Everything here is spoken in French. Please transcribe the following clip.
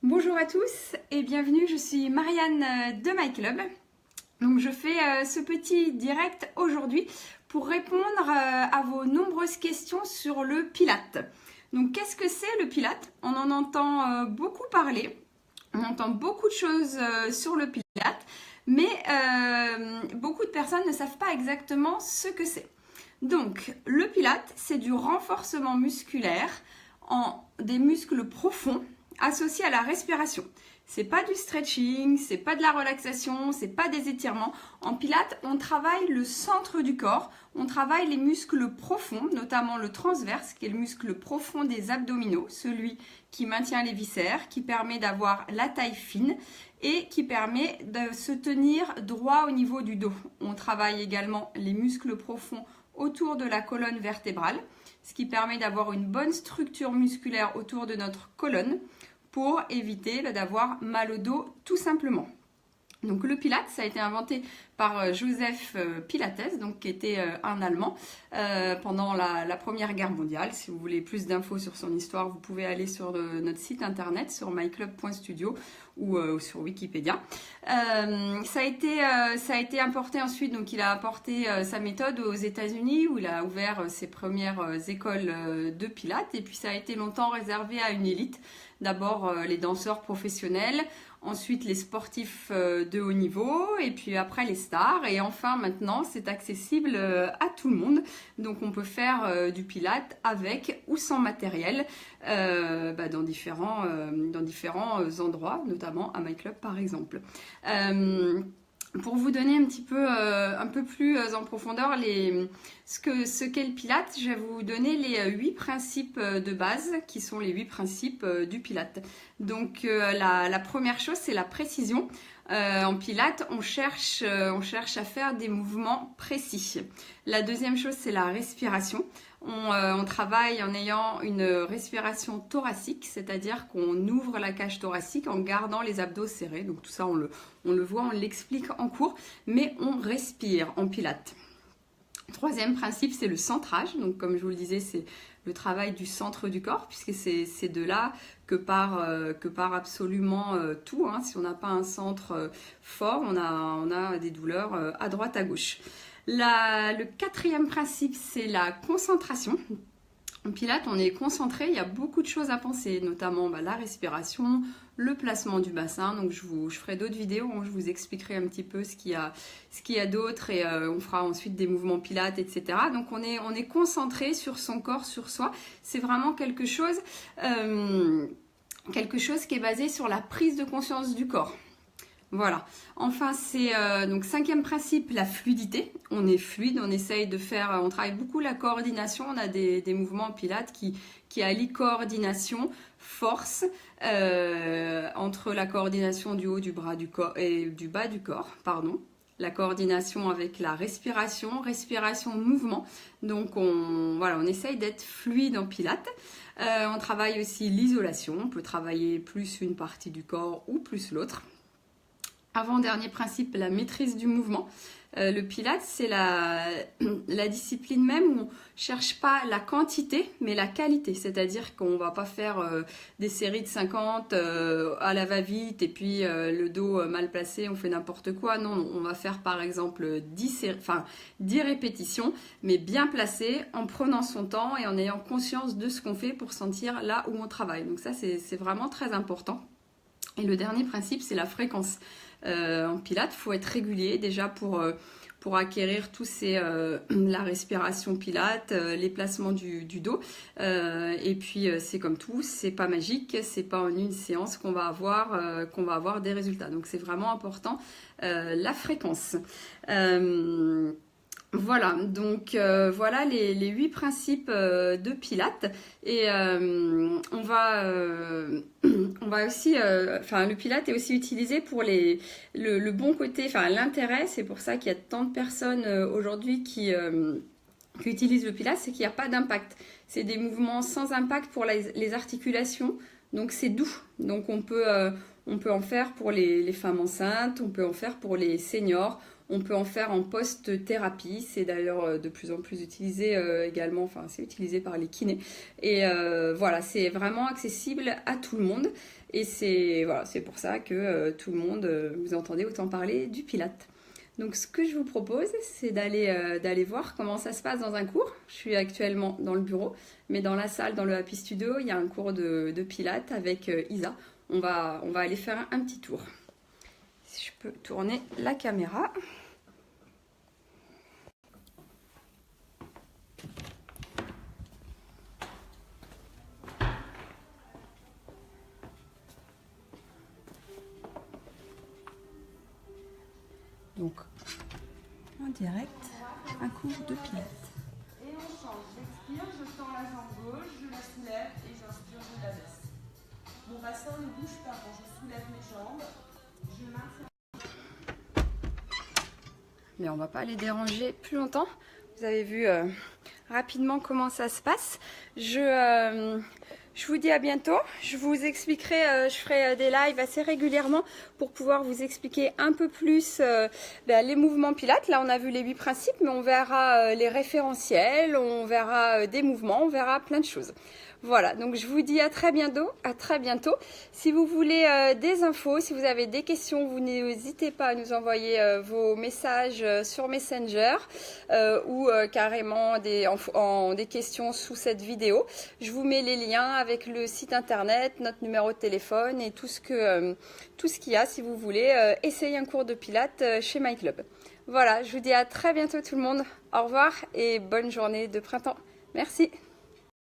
Bonjour à tous et bienvenue, je suis Marianne de MyClub. Donc je fais ce petit direct aujourd'hui pour répondre à vos nombreuses questions sur le Pilates. Donc qu'est-ce que c'est le Pilates? On en entend beaucoup parler, on entend beaucoup de choses sur le Pilates, mais beaucoup de personnes ne savent pas exactement ce que c'est. Donc le Pilates, c'est du renforcement musculaire en des muscles profonds associés à la respiration. C'est pas du stretching, c'est pas de la relaxation, c'est pas des étirements. En Pilates, on travaille le centre du corps, on travaille les muscles profonds, notamment le transverse, qui est le muscle profond des abdominaux, celui qui maintient les viscères, qui permet d'avoir la taille fine et qui permet de se tenir droit au niveau du dos. On travaille également les muscles profonds autour de la colonne vertébrale, ce qui permet d'avoir une bonne structure musculaire autour de notre colonne pour éviter d'avoir mal au dos tout simplement. Donc le Pilates, ça a été inventé par Joseph Pilates, donc, qui était un Allemand pendant la Première Guerre mondiale. Si vous voulez plus d'infos sur son histoire, vous pouvez aller sur notre site internet, sur myclub.studio ou sur Wikipédia. Ça a été importé ensuite, donc il a apporté sa méthode aux États-Unis où il a ouvert ses premières écoles de Pilates, et puis ça a été longtemps réservé à une élite. D'abord les danseurs professionnels, ensuite les sportifs de haut niveau, et puis après les stars, et enfin maintenant c'est accessible à tout le monde. Donc on peut faire du Pilates avec ou sans matériel dans différents endroits, notamment à MyClub par exemple. Pour vous donner un peu plus en profondeur ce qu'est le Pilates, je vais vous donner les 8 principes de base qui sont les 8 principes du Pilates. Donc la première chose, c'est la précision. En Pilates, on cherche à faire des mouvements précis. La deuxième chose, c'est la respiration. On travaille en ayant une respiration thoracique, c'est-à-dire qu'on ouvre la cage thoracique en gardant les abdos serrés. Donc tout ça, on le voit, on l'explique en cours, mais on respire en Pilates. Troisième principe, c'est le centrage. Donc comme je vous le disais, c'est le travail du centre du corps, puisque c'est de là que part absolument tout. Si on n'a pas un centre fort, on a des douleurs à droite, à gauche. Le quatrième principe, c'est la concentration. En Pilates, on est concentré, il y a beaucoup de choses à penser, notamment la respiration, le placement du bassin. Donc je ferai d'autres vidéos où je vous expliquerai un petit peu ce qu'il y a d'autre, et on fera ensuite des mouvements Pilates, etc. Donc on est concentré sur son corps, sur soi. C'est vraiment quelque chose qui est basé sur la prise de conscience du corps. Voilà. Enfin, c'est donc cinquième principe, la fluidité. On est fluide, on travaille beaucoup la coordination. On a des mouvements en Pilates qui allient coordination, force, entre la coordination du haut du bras du corps et du bas du corps, pardon. La coordination avec la respiration, mouvement. Donc on essaye d'être fluide en Pilates. On travaille aussi l'isolation. On peut travailler plus une partie du corps ou plus l'autre. Avant-dernier principe, la maîtrise du mouvement. Le Pilates, c'est la discipline même où on ne cherche pas la quantité, mais la qualité. C'est-à-dire qu'on ne va pas faire des séries de 50 à la va-vite et puis le dos mal placé, on fait n'importe quoi. Non, on va faire par exemple 10 répétitions, mais bien placées, en prenant son temps et en ayant conscience de ce qu'on fait pour sentir là où on travaille. Donc ça, c'est vraiment très important. Et le dernier principe, c'est la fréquence. En Pilates, il faut être régulier déjà pour acquérir la respiration Pilates, les placements du dos. Et puis c'est comme tout, c'est pas magique, c'est pas en une séance qu'on va avoir des résultats. Donc c'est vraiment important la fréquence. Voilà, donc voilà les 8 principes de Pilates, et on va aussi, le Pilates est aussi utilisé pour le bon côté, l'intérêt. C'est pour ça qu'il y a tant de personnes aujourd'hui qui utilisent le Pilates, c'est qu'il n'y a pas d'impact. C'est des mouvements sans impact pour les articulations, donc c'est doux. Donc on peut en faire pour les femmes enceintes, on peut en faire pour les seniors. On peut en faire en post-thérapie, c'est d'ailleurs de plus en plus utilisé également, enfin c'est utilisé par les kinés. Et voilà, c'est vraiment accessible à tout le monde. Et c'est voilà, c'est pour ça que tout le monde, vous entendez autant parler du Pilate. Donc ce que je vous propose, c'est d'aller voir comment ça se passe dans un cours. Je suis actuellement dans le bureau, mais dans la salle, dans le Happy Studio, il y a un cours de Pilates avec Isa. On va aller faire un petit tour. Si je peux tourner la caméra. Donc, en direct, un cours de Pilates. Et on change. J'expire, je tends la jambe gauche, je la soulève et j'inspire, je la baisse. Mon bassin ne bouge pas quand je soulève mes jambes. Je maintiens. Mais on va pas les déranger plus longtemps. Vous avez vu rapidement comment ça se passe. Je vous dis à bientôt. Je vous expliquerai, je ferai des lives assez régulièrement pour pouvoir vous expliquer un peu plus les mouvements Pilates. Là, on a vu les 8 principes, mais on verra les référentiels, on verra des mouvements, on verra plein de choses. Voilà, donc je vous dis à très bientôt. Si vous voulez des infos, si vous avez des questions, vous n'hésitez pas à nous envoyer vos messages sur Messenger ou carrément des questions sous cette vidéo. Je vous mets les liens avec le site internet, notre numéro de téléphone et tout ce qu'il y a si vous voulez essayer un cours de Pilates chez My Club. Voilà, je vous dis à très bientôt tout le monde. Au revoir et bonne journée de printemps. Merci.